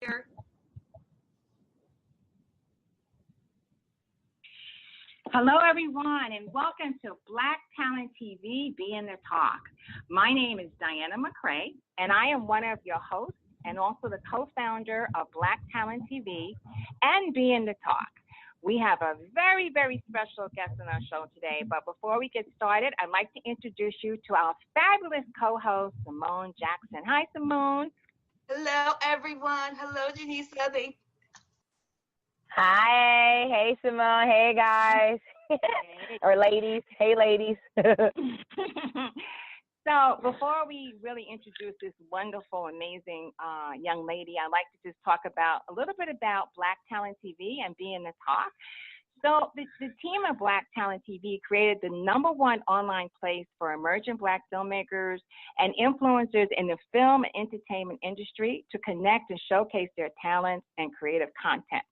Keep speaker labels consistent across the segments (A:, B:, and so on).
A: here.
B: Hello, everyone, and welcome to Black Talent TV, Be in the Talk. My name is Diana McCrae, and I am one of your hosts and also the co-founder of Black Talent TV and Be in the Talk. We have a very, very special guest on our show today, but before we get started, I'd like to introduce you to our fabulous co-host, Simone Jackson. Hi, Simone.
A: Hello, everyone. Hello, Janeshia.
C: Hi. Hey, Simone. Hey, guys.
B: Hey.
C: Or ladies. Hey, ladies.
B: So before we really introduce this wonderful, amazing young lady, I'd like to just talk about a little bit about Black Talent TV and Be in the Talk. So the team of Black Talent TV created the #1 online place for emerging Black filmmakers and influencers in the film and entertainment industry to connect and showcase their talents and creative content.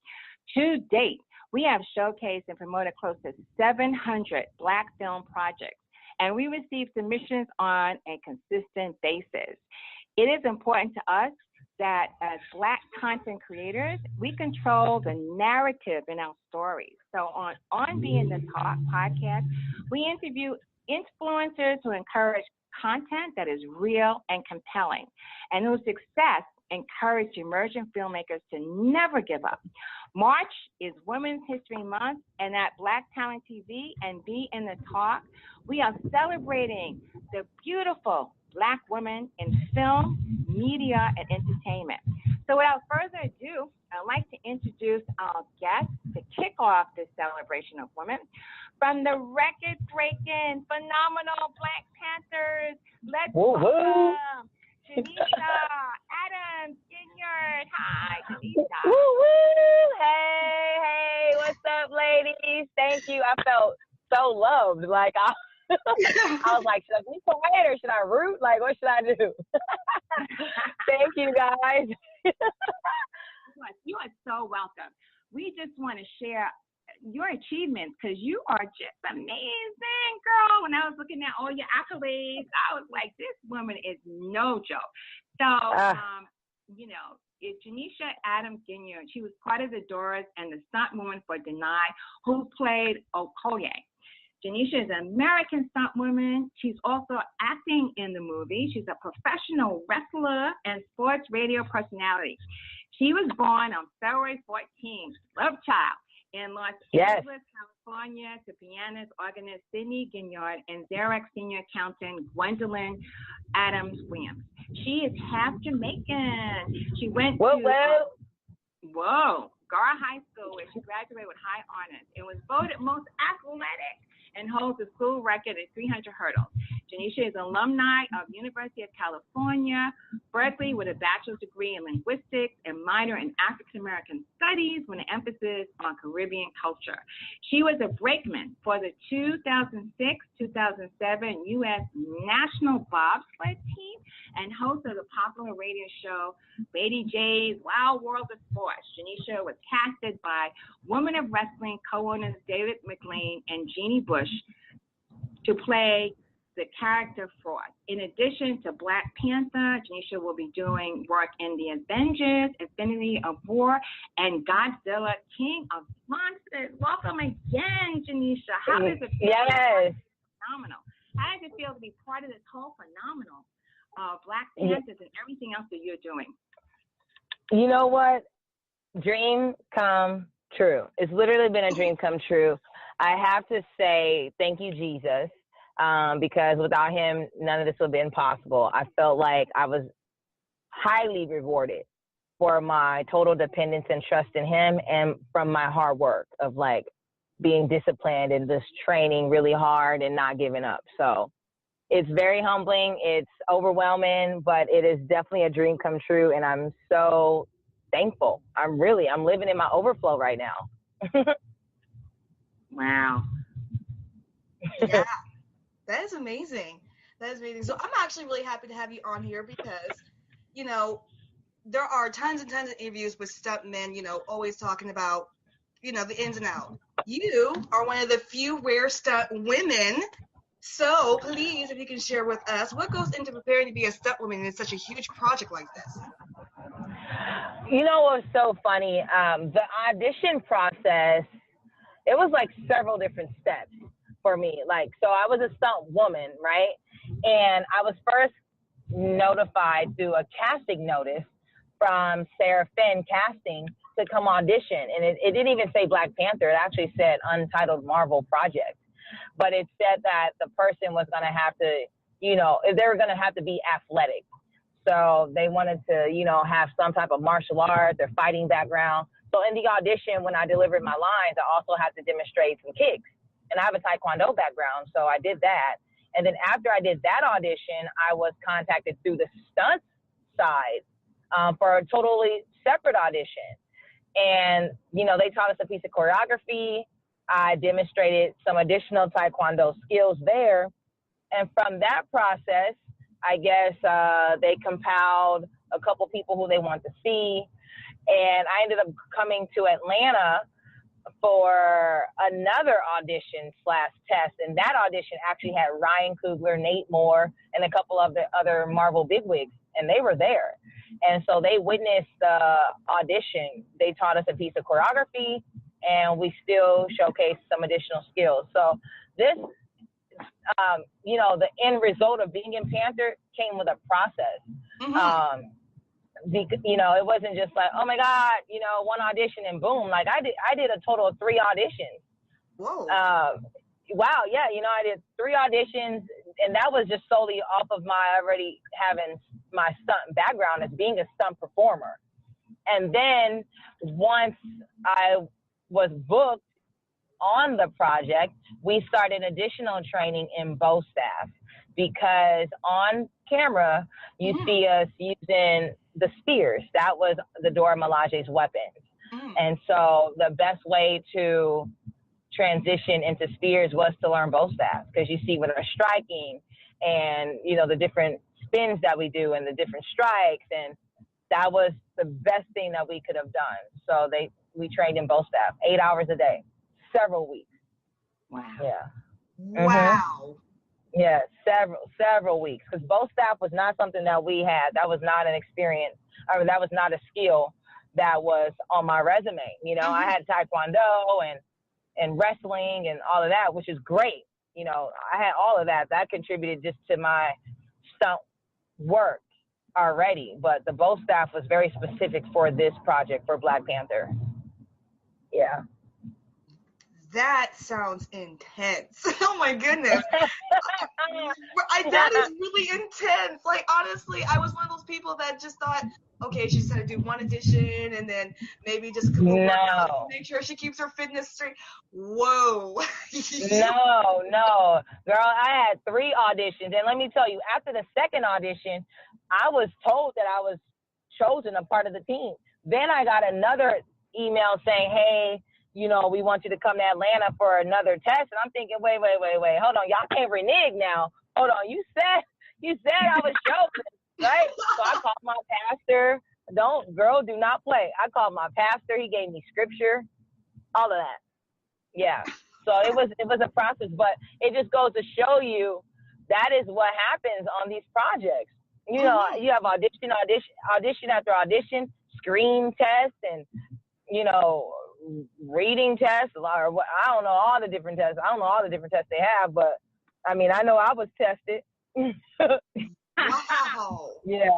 B: To date, we have showcased and promoted close to 700 Black film projects, and we receive submissions on a consistent basis. It is important to us that as Black content creators, we control the narrative in our stories. So on Be in the Talk podcast, we interview influencers who encourage content that is real and compelling, and whose success encourage emerging filmmakers to never give up. March is Women's History Month, and at Black Talent TV and Be in the Talk, we are celebrating the beautiful Black women in film, media, and entertainment. So without further ado, I'd like to introduce our guest to kick off this celebration of women. From the record-breaking, phenomenal Black Panthers, let's welcome Janeshia, Adams-Ginyard. Hi, Janeshia.
C: Woo-woo! Hey, what's up, ladies? Thank you. I felt so loved. Like, I was like, should I be quiet or should I root? Like, what should I do? Thank you, guys.
B: You are so welcome. We just want to share your achievements because you are just amazing, girl. When I was looking at all your accolades, I was like, this woman is no joke. So, it's Janeshia Adams-Ginyard. She was part of the Doras and the stunt woman for Danai, who played Okoye. Janeshia is an American stunt woman. She's also acting in the movie. She's a professional wrestler and sports radio personality. She was born on February 14th, love child, in Los Angeles, California, to pianist, organist Sidney Ginyard and Xerox senior accountant Gwendolyn Adams-Williams. She is half Jamaican. She went to Gar High School, where she graduated with high honors and was voted most athletic and holds a school record at 300 hurdles. Janeshia is an alumni of University of California, Berkeley, with a bachelor's degree in linguistics and minor in African American studies with an emphasis on Caribbean culture. She was a brakeman for the 2006-2007 U.S. National Bobsled team and host of the popular radio show Lady J's Wild World of Sports. Janeshia was casted by Women of Wrestling co-owners David McLean and Jeannie Bush to play the character Fraud. In addition to Black Panther, Janeshia will be doing work in The Avengers, Infinity of War, and Godzilla, King of Monsters. Welcome again, Janeshia. How does it feel?
C: Yes.
B: Phenomenal. How does it feel to be part of this whole phenomenal Black Panthers and everything else that you're doing?
C: You know what? Dream come true. It's literally been a dream come true. I have to say thank you, Jesus. Because without him, none of this would have been possible. I felt like I was highly rewarded for my total dependence and trust in him and from my hard work of like being disciplined and just training really hard and not giving up. So it's very humbling. It's overwhelming, but it is definitely a dream come true. And I'm so thankful. I'm living in my overflow right now.
B: Wow.
A: Yeah. That is amazing. So I'm actually really happy to have you on here because, there are tons and tons of interviews with stunt men, always talking about, the ins and outs. You are one of the few rare stunt women. So please, if you can share with us, what goes into preparing to be a stunt woman in such a huge project like this?
C: You know what's so funny? The audition process, it was like several different steps for me. Like, so I was a stunt woman, right? And I was first notified through a casting notice from Sarah Finn Casting to come audition. And it didn't even say Black Panther. It actually said Untitled Marvel Project. But it said that the person was going to have to, you know, they were going to have to be athletic. So they wanted to, you know, have some type of martial arts or fighting background. So in the audition, when I delivered my lines, I also had to demonstrate some kicks. And I have a Taekwondo background, so I did that. And then after I did that audition, I was contacted through the stunt side for a totally separate audition. And, you know, they taught us a piece of choreography. I demonstrated some additional Taekwondo skills there. And from that process, I guess they compiled a couple people who they want to see. And I ended up coming to Atlanta for another audition / test. And that audition actually had Ryan Coogler, Nate Moore, and a couple of the other Marvel bigwigs. And they were there. And so they witnessed the audition. They taught us a piece of choreography, and we still showcased some additional skills. So this, you know, the end result of being in Panther came with a process. Mm-hmm. You know, it wasn't just like, oh my God, you know, one audition and boom. Like I did a total of 3 auditions.
A: Whoa.
C: Wow. Yeah. You know, I did 3 auditions, and that was just solely off of my already having my stunt background as being a stunt performer. And then once I was booked on the project, we started additional training in bow staff, because on camera, you see us using the spears. That was the Dora Milaje's weapons. And so the best way to transition into spears was to learn bow staff, because you see with our striking and, you know, the different spins that we do and the different strikes, and that was the best thing that we could have done. So we trained in bow staff 8 hours a day, several weeks.
B: Wow.
C: Yeah.
A: Wow.
C: Yeah, several weeks, because bow staff was not something that we had. That was not an experience. I mean, that was not a skill that was on my resume. You know, I had Taekwondo and wrestling and all of that, which is great. You know, I had all of that. That contributed just to my stunt work already. But the bow staff was very specific for this project, for Black Panther. Yeah.
A: That sounds intense. Oh my goodness. That is really intense. Like, honestly, I was one of those people that just thought, okay, she's going to do one audition and then maybe just a couple workouts to make sure she keeps her fitness straight. Whoa.
C: No. Girl, I had 3 auditions. And let me tell you, after the second audition, I was told that I was chosen a part of the team. Then I got another email saying, hey, you know, we want you to come to Atlanta for another test. And I'm thinking, wait. Hold on. Y'all can't renege now. Hold on. You said I was chosen, right? So I called my pastor. Do not play. I called my pastor. He gave me scripture, all of that. Yeah. So it was a process, but it just goes to show you that is what happens on these projects. You know, you have audition after audition, screen test, and, you know, reading tests, or I don't know all the different tests. I don't know all the different tests they have, but I mean, I know I was tested.
A: Wow.
C: Yeah,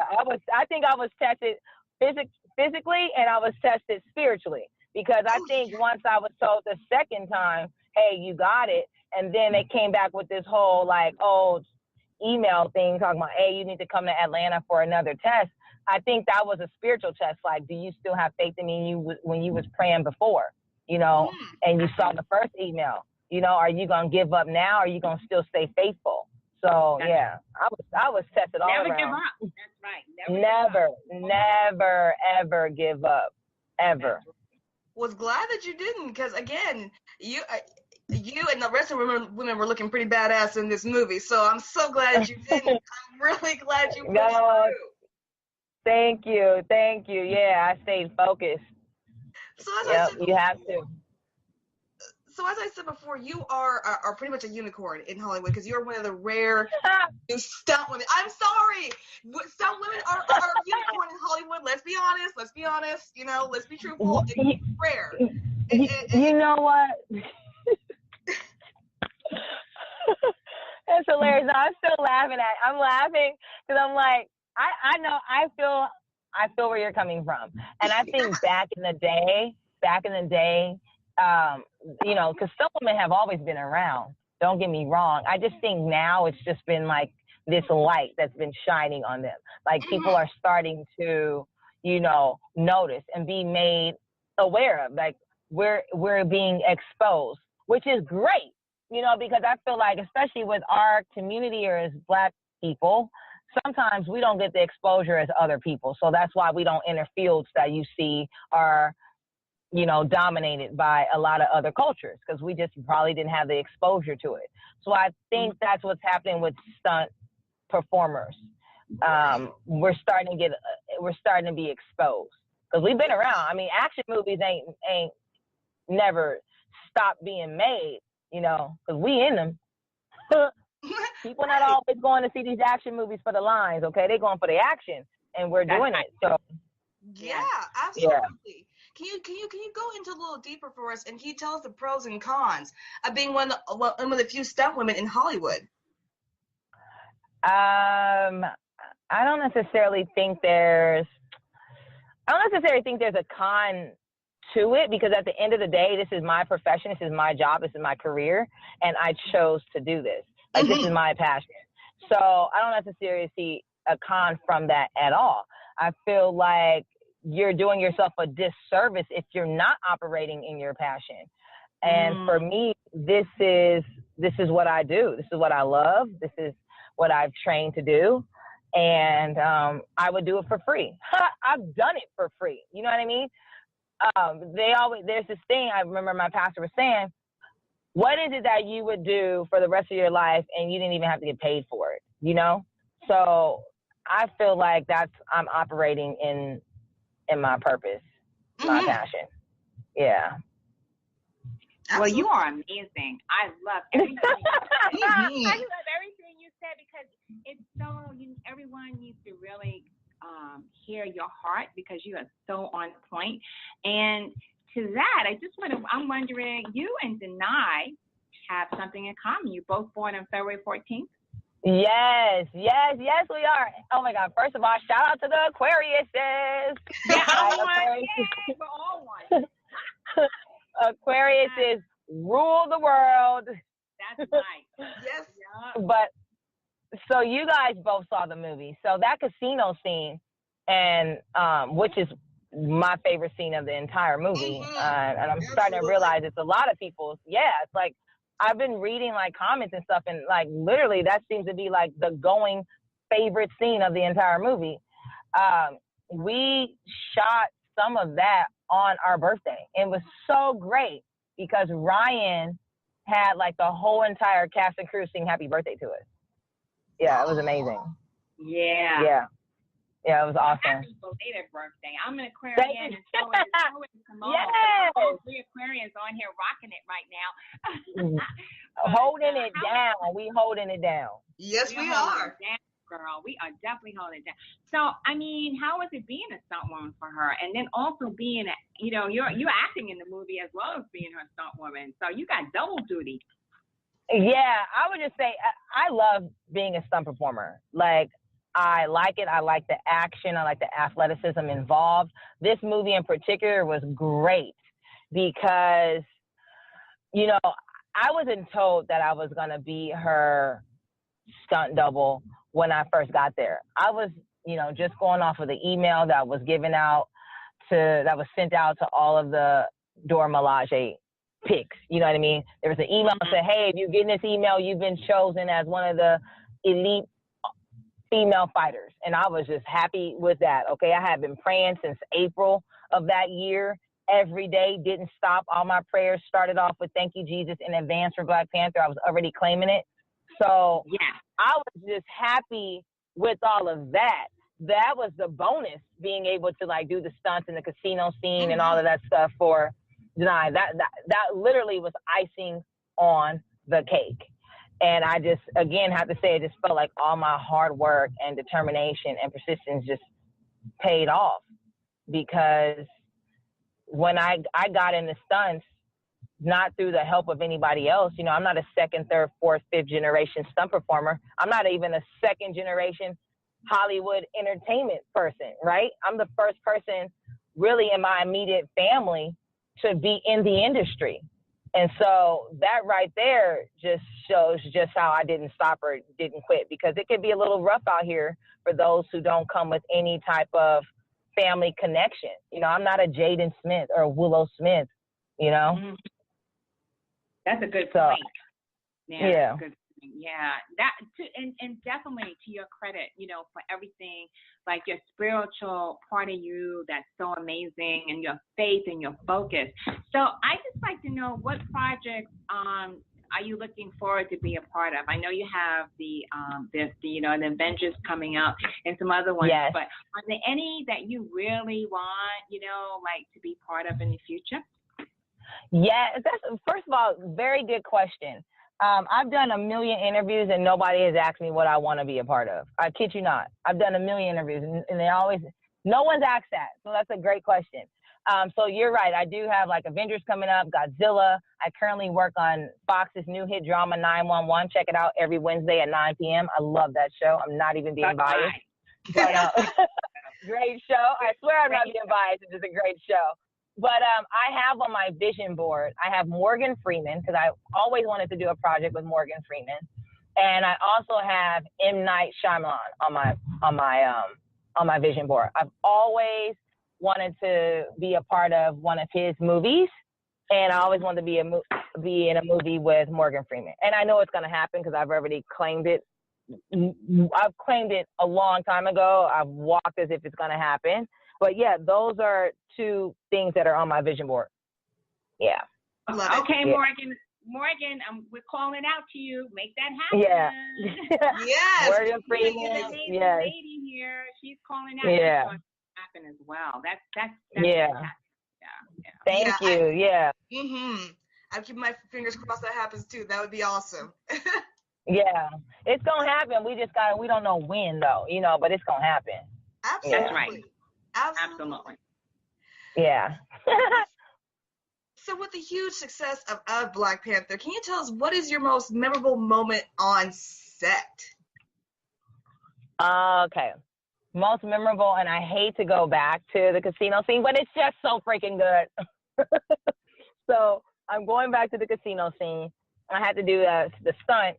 C: I think I was tested physically, and I was tested spiritually, because I think once I was told the second time, hey, you got it, and then they came back with this whole like email thing talking about, hey, you need to come to Atlanta for another test. I think that was a spiritual test. Like, do you still have faith in me when you was praying before, you know, and you saw the first email, you know, are you going to give up now? Or are you going to still stay faithful? So, yeah, I was tested all around.
B: Never give up. That's right.
C: Never, ever give up. Ever.
A: Was glad that you didn't, because, again, you and the rest of the women were looking pretty badass in this movie. So I'm so glad you didn't. I'm really glad you pushed through.
C: Thank you. Yeah, I stayed focused.
A: So as I said,
C: you have to.
A: So as I said before, you are pretty much a unicorn in Hollywood because you're one of the rare stunt women. I'm sorry, stunt women are a unicorn in Hollywood. Let's be honest. Let's be honest. You know, let's be truthful. It's rare.
C: You know what? That's hilarious. No, I'm still laughing I'm laughing because I'm like, I know, I feel where you're coming from. And I think back in the day, you know, because some women have always been around. Don't get me wrong. I just think now it's just been like this light that's been shining on them. Like people are starting to, you know, notice and be made aware of. Like we're being exposed, which is great, you know, because I feel like, especially with our community or as Black people, sometimes we don't get the exposure as other people. So that's why we don't enter fields that you see are, you know, dominated by a lot of other cultures, because we just probably didn't have the exposure to it. So I think that's what's happening with stunt performers. We're starting to be exposed because we've been around. I mean, action movies ain't never stopped being made, you know, because we in them. People not always going to see these action movies for the lines, okay? They're going for the action, and we're doing it. So
A: yeah, absolutely. Can you go into a little deeper for us, and can you tell us the pros and cons of being one of the few stunt women in Hollywood?
C: I don't necessarily think there's a con to it, because at the end of the day, this is my profession, this is my job, this is my career, and I chose to do this. Like, this is my passion. So I don't necessarily see a con from that at all. I feel like you're doing yourself a disservice if you're not operating in your passion. And for me, this is what I do. This is what I love. This is what I've trained to do. And I would do it for free. I've done it for free. You know what I mean? There's this thing I remember my pastor was saying, what is it that you would do for the rest of your life and you didn't even have to get paid for it, you know? So I feel like I'm operating in my purpose, my passion. Yeah.
B: Well, you are amazing. I love everything. I love everything you said, because it's so, everyone needs to really hear your heart, because you are so on point. And to that, I'm wondering, you and Danai have something in common. You both born on February 14th?
C: Yes, we are. Oh my God! First of all, shout out to the Aquariuses.
B: Yeah, we're all one.
C: Aquariuses rule the world.
B: That's right.
A: Yes.
B: Yeah.
C: But so you guys both saw the movie. So that casino scene, and which is my favorite scene of the entire movie, and I'm starting to realize it's a lot of people's. Yeah, it's like, I've been reading like comments and stuff, and like literally that seems to be like the going favorite scene of the entire movie. We shot some of that on our birthday. It was so great because Ryan had like the whole entire cast and crew sing happy birthday to us. Yeah, it was amazing.
B: Yeah.
C: Yeah, it was awesome.
B: Happy belated birthday. I'm an Aquarian, and so is Simone.
C: Yes.
B: So all 3 Aquarians on here rocking it right now.
C: Holding it down. We holding it down.
A: Yes, we are.
B: Girl, we are definitely holding it down. So, I mean, how was it being a stunt woman for her? And then also being, you're acting in the movie as well as being her stunt woman. So you got double duty.
C: Yeah, I would just say I love being a stunt performer. Like, I like it. I like the action. I like the athleticism involved. This movie in particular was great because, I wasn't told that I was going to be her stunt double when I first got there. I was, just going off of the email that was that was sent out to all of the Dora Milaje picks. You know what I mean? There was an email that said, hey, if you're getting this email, you've been chosen as one of the elite female fighters. And I was just happy with that. Okay. I had been praying since April of that year. Every day, didn't stop. All my prayers started off with thank you, Jesus, in advance for Black Panther. I was already claiming it. So yeah, I was just happy with all of that. That was the bonus, being able to like do the stunts in the casino scene and all of that stuff for Janai, that literally was icing on the cake. And I just, again, have to say, it just felt like all my hard work and determination and persistence just paid off, because when I got into stunts, not through the help of anybody else. You know, I'm not a second, third, fourth, fifth generation stunt performer. I'm not even a second generation Hollywood entertainment person, right? I'm the first person really in my immediate family to be in the industry. And so that right there just shows just how I didn't stop or didn't quit, because it can be a little rough out here for those who don't come with any type of family connection. You know, I'm not a Jaden Smith or a Willow Smith, you know?
B: Mm-hmm. That's a good
C: So,
B: point.
C: Yeah.
B: Good. Yeah, and definitely to your credit, you know, for everything, like your spiritual part of you that's so amazing, and your faith and your focus. So I just like to know, what projects are you looking forward to be a part of? I know you have the the Avengers coming up and some other ones,
C: yes.
B: But are there any that you really want, like to be part of in the future?
C: Yeah, that's, first of all, very good question. I've done a million interviews and nobody has asked me what I want to be a part of. I kid you not. I've done a million interviews and no one's asked that. So that's a great question. So you're right. I do have like Avengers coming up, Godzilla. I currently work on Fox's new hit drama 911. Check it out every Wednesday at 9 p.m. I love that show. I'm not even being biased. But, great show. I swear I'm not being biased. It's just a great show. But I have on my vision board, I have Morgan Freeman, because I always wanted to do a project with Morgan Freeman, and I also have M. Night Shyamalan on my vision board. I've always wanted to be a part of one of his movies, and I always wanted to be in a movie with Morgan Freeman. And I know it's going to happen because I've already claimed it. I've claimed it a long time ago. I've walked as if it's going to happen. But yeah, those are two things that are on my vision board. Yeah.
B: Okay,
C: yeah.
B: Morgan, we're calling out to you. Make that happen.
C: Yeah.
A: Yes.
C: Morgan Freeman. Yes.
B: Lady here, she's calling out.
C: Yeah.
B: To happen as well. That's
C: yeah.
B: Fantastic. Yeah.
C: Thank you. Yeah.
A: I'm keeping my fingers crossed that happens too. That would be awesome.
C: Yeah, it's gonna happen. We don't know when though, but it's gonna happen.
A: Absolutely.
B: That's right.
A: Absolutely.
C: Yeah.
A: So with the huge success of Black Panther, can you tell us what is your most memorable moment on set?
C: Okay. Most memorable, and I hate to go back to the casino scene, but it's just so freaking good. So I'm going back to the casino scene. I had to do the stunt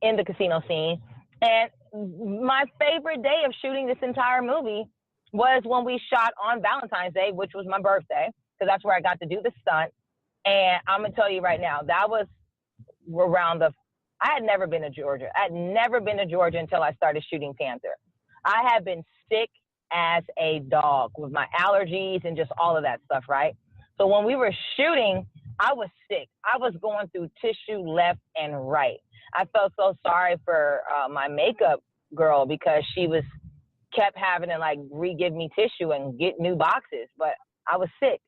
C: in the casino scene. And my favorite day of shooting this entire movie was when we shot on Valentine's Day, which was my birthday, because that's where I got to do the stunt. And I'm going to tell you right now, that was I had never been to Georgia. I had never been to Georgia until I started shooting Panther. I had been sick as a dog with my allergies and just all of that stuff, right? So when we were shooting, I was sick. I was going through tissue left and right. I felt so sorry for my makeup girl, because she kept having to like re-give me tissue and get new boxes, but I was sick.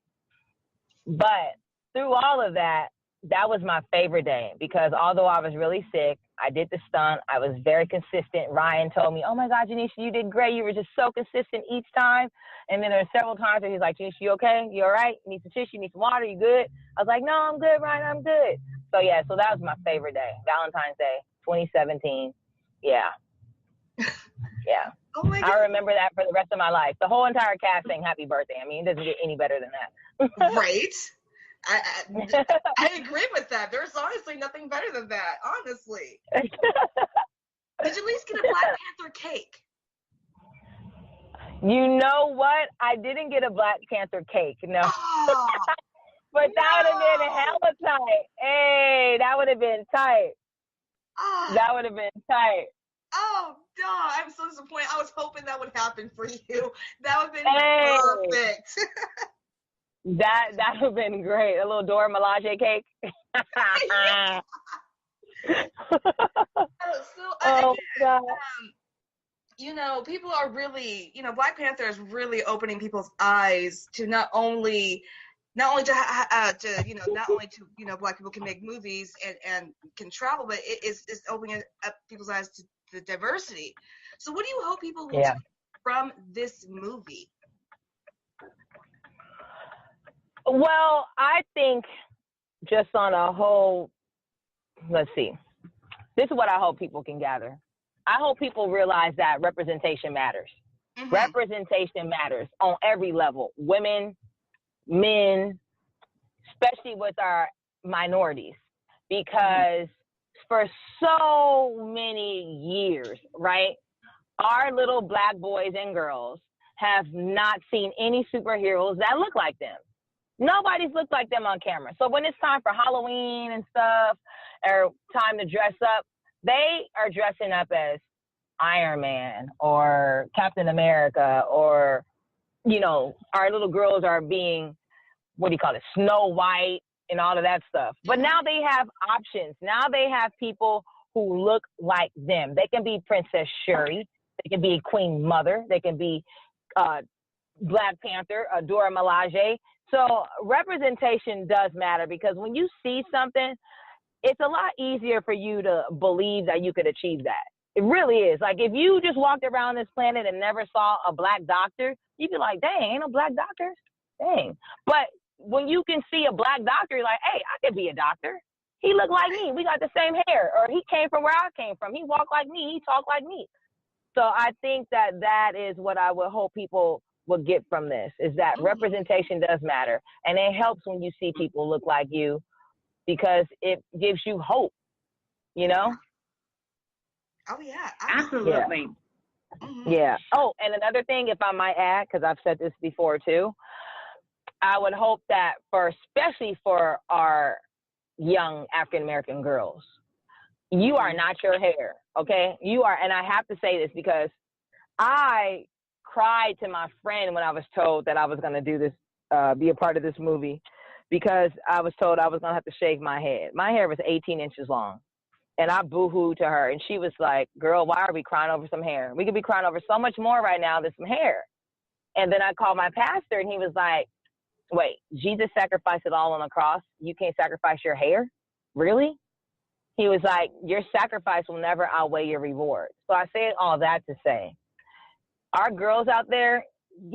C: But through all of that, that was my favorite day, because although I was really sick, I did the stunt. I was very consistent. Ryan told me, "Oh my God, Janeshia, you did great. You were just so consistent each time." And then there were several times where he's like, "Janeshia, you okay? You all right? You need some tissue? You need some water? You good?" I was like, "No, I'm good, Ryan. I'm good." So yeah, so that was my favorite day, Valentine's Day, 2017. Yeah. Yeah.
A: Oh my God.
C: I remember that for the rest of my life. The whole entire cast saying happy birthday. I mean, it doesn't get any better than that.
A: Right. I agree with that. There's honestly nothing better than that, honestly. Did you at least get a Black Panther cake?
C: You know what? I didn't get a Black Panther cake, no.
A: Oh,
C: But that would have been hella tight. Hey, that would have been tight.
A: Oh.
C: That would have been tight.
A: Oh, God, I'm so disappointed. I was hoping that would happen for you. That would have been perfect.
C: That would have been great. A little Dora Milaje cake.
A: God. People are really, Black Panther is really opening people's eyes to not only not only not only to Black people can make movies and can travel, but it's opening up people's eyes to the diversity. So what do you hope people will take from this movie?
C: Well, I think just on a whole, let's see. This is what I hope people can gather. I hope people realize that representation matters. Mm-hmm. Representation matters on every level. Women, men, especially with our minorities, because for so many years, right, our little Black boys and girls have not seen any superheroes that look like them. Nobody's looked like them on camera. So when it's time for Halloween and stuff, or time to dress up, they are dressing up as Iron Man or Captain America, or, our little girls are being, Snow White and all of that stuff. But now they have options. Now they have people who look like them. They can be Princess Shuri. They can be Queen Mother. They can be Black Panther, Dora Milaje. So representation does matter, because when you see something, it's a lot easier for you to believe that you could achieve that. It really is. Like, if you just walked around this planet and never saw a Black doctor, you'd be like, dang, ain't no Black doctors? Dang. But when you can see a Black doctor, you're like, hey, I could be a doctor. He looked like me. We got the same hair. Or he came from where I came from. He walked like me. He talked like me. So I think that is what I would hope people will get from this, is that representation does matter. And it helps when you see people look like you, because it gives you hope,
A: Oh, yeah.
B: Absolutely.
C: Yeah. Oh, and another thing, if I might add, because I've said this before too, I would hope that especially for our young African-American girls, you are not your hair, okay? You are, and I have to say this because I cried to my friend when I was told that I was going to do this, be a part of this movie, because I was told I was going to have to shave my head. My hair was 18 inches long, and I boo-hooed to her, and she was like, girl, why are we crying over some hair? We could be crying over so much more right now than some hair. And then I called my pastor, and he was like, wait, Jesus sacrificed it all on the cross. You can't sacrifice your hair? Really? He was like, your sacrifice will never outweigh your reward. So I said all that to say, our girls out there,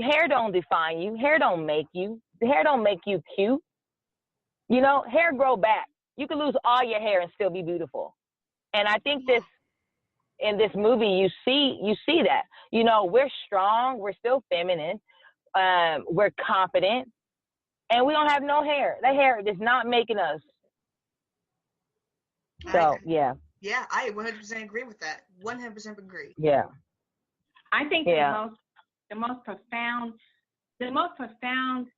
C: hair don't define you. Hair don't make you. The hair don't make you cute. Hair grow back. You can lose all your hair and still be beautiful. And I think in this movie, you see that. We're strong. We're still feminine. We're confident. And we don't have no hair. That hair is not making us. So, yeah.
A: Yeah, I 100% agree with that. 100% agree.
C: Yeah.
B: I think the most profound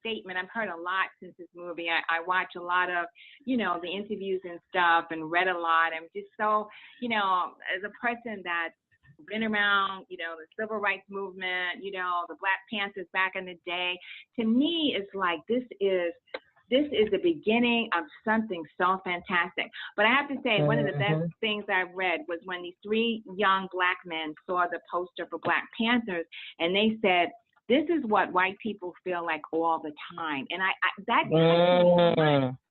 B: statement I've heard a lot since this movie. I watch a lot of, the interviews and stuff, and read a lot. I'm just so, as a person that's been around, the civil rights movement, the Black Panthers back in the day, to me, it's like this is the beginning of something so fantastic. But I have to say, one of the best things I read was when these 3 young Black men saw the poster for Black Panthers, and they said, this is what white people feel like all the time. And that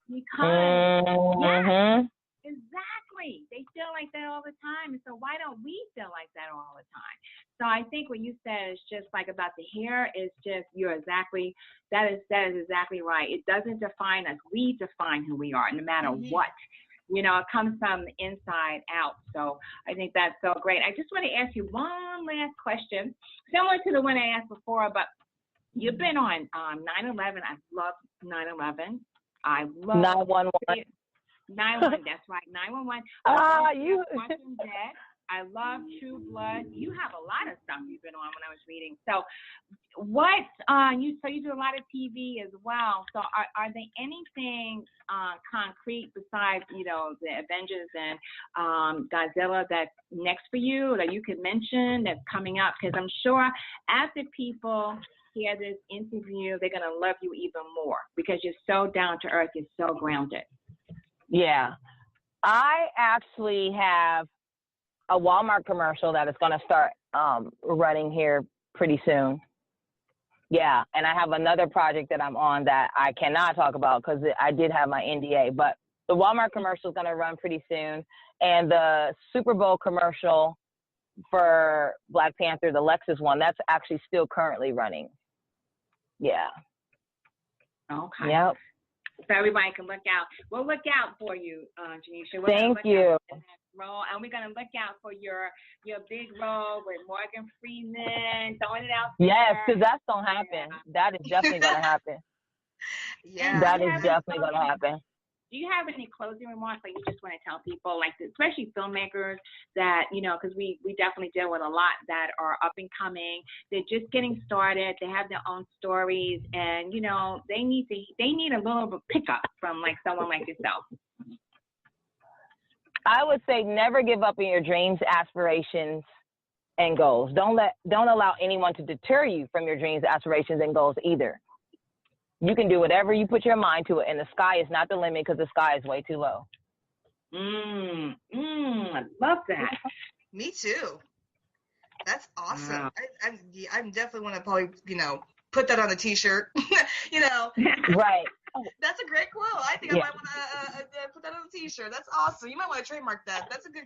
B: because, yes, exactly. They feel like that all the time. And so why don't we feel like that all the time? So I think what you said is just like about the hair is just, that is exactly right. It doesn't define us. We define who we are, no matter what. It comes from the inside out. So I think that's so great. I just want to ask you one last question, similar to the one I asked before, but you've been on 9/11. I love 9/11. I love
C: 911.
B: 911. That's right, 911.
C: You.
B: I love True Blood. You have a lot of stuff you've been on when I was reading. So what, you do a lot of TV as well. So are there anything concrete besides, the Avengers and Godzilla that's next for you that you could mention that's coming up? Because I'm sure after people hear this interview, they're going to love you even more because you're so down to earth. You're so grounded.
C: Yeah. I actually have a Walmart commercial that is going to start running here pretty soon. Yeah, and I have another project that I'm on that I cannot talk about because I did have my NDA. But the Walmart commercial is going to run pretty soon, and the Super Bowl commercial for Black Panther, the Lexus one, that's actually still currently running. Yeah.
B: Okay.
C: Yep.
B: So everybody can look out. We'll look out for you, Janeshia.
C: Thank you.
B: Role, and we're gonna look out for your big role with Morgan Freeman, throwing it out there.
C: Yes, because that's gonna happen. Yeah. That is definitely gonna happen.
A: Yeah,
C: that is definitely gonna happen.
B: Do you have any closing remarks that you just want to tell people, like especially filmmakers that, you know, because we definitely deal with a lot that are up and coming. They're just getting started. They have their own stories, and you know they need a little bit of pickup from like someone like yourself.
C: I would say never give up on your dreams, aspirations, and goals. Don't allow anyone to deter you from your dreams, aspirations, and goals either. You can do whatever you put your mind to it, and the sky is not the limit because the sky is way too low.
B: I love that.
A: Me too. That's awesome.
B: Wow.
A: I'm definitely want to probably, you know, put that on a T-shirt. You know.
C: Right.
A: That's a great quote. I think I might want to put that on a T-shirt. That's awesome. You might want to trademark that. That's a good